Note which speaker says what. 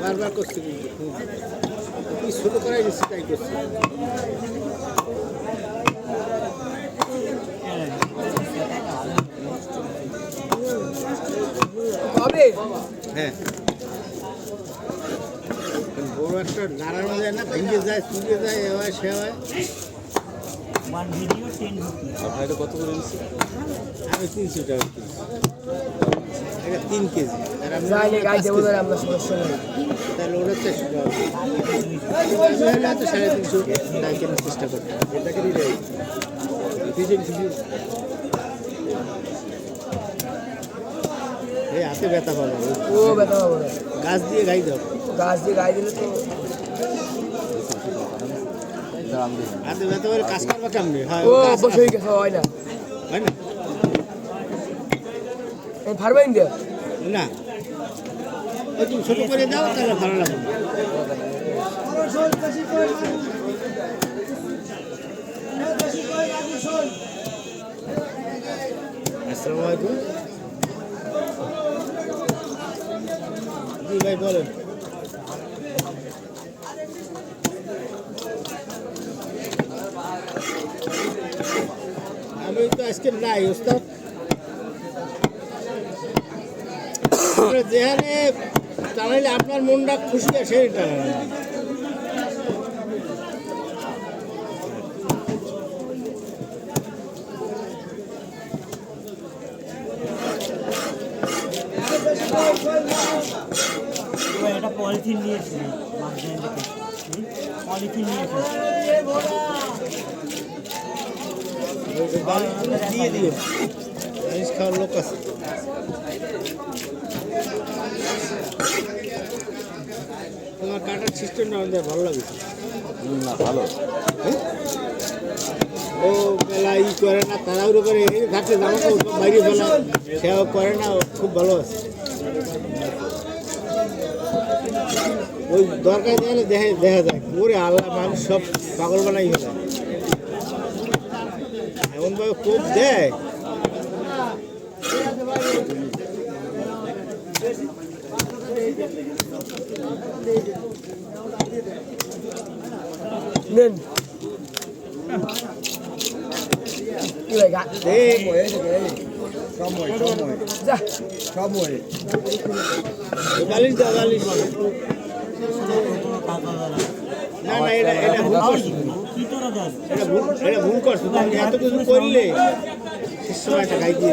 Speaker 1: বারবার করছি ছোট করাই দিচ্ছি তাই করছি হ্যাঁ বড় একটা দাঁড়ানো যায় না ভেঙে যায় চুড়ে যায় এ হয় সে হয় কত করে নিচ্ছি আমি 300 টাকা এটা 3 কেজি তাহলে ওটা 400 টাকা তো 350 টাকা কেনার চেষ্টা করতে এটাকে দিলে এই হাতে ব্যথা পাবো ও ব্যথা পাবো গাছ দিয়ে গাই দাও গাছ দিয়ে গাই দিলে তো হাতে ব্যথা করে কাজ করবা কেমনি ও বসেই গেছে হয় না ফারবাইন দে না ওই তুমি ছোট করে দাও তাহলে ভালো লাগবে আসসালামু আলাইকুম জি ভাই বলেন আমি তো আজকে নাই ওস্তাদ যেখানে টানাইলে আপনার মনটা খুশি আছে টানালে
Speaker 2: এটা পলিথিন নিয়েছি পলিথিন নিয়েছি
Speaker 1: দিয়ে দিও জিনিস খাওয়ার লোক আছে তোমার কাটার সিস্টেমটা আমাদের ভালো লাগছে না ভালো ও বেলা ই করে না তাড়াহুড়ো করে ঘাটে জামা বাইরে ফেলা সেও করে না খুব ভালো আছে ওই দরকার দেখলে দেখা যায় ওরে আল্লাহ মানুষ সব পাগল বানাই ফেলে এমনভাবে কোপ দেয়
Speaker 3: nên cái này gạt
Speaker 1: cho mồi
Speaker 3: ra
Speaker 1: cho mồi বালিশ দাও বালিশ না না এটা ভুল করছো এটা ভুল করছো তুমি এত কিছু করলে সময়টা গাই দিয়ে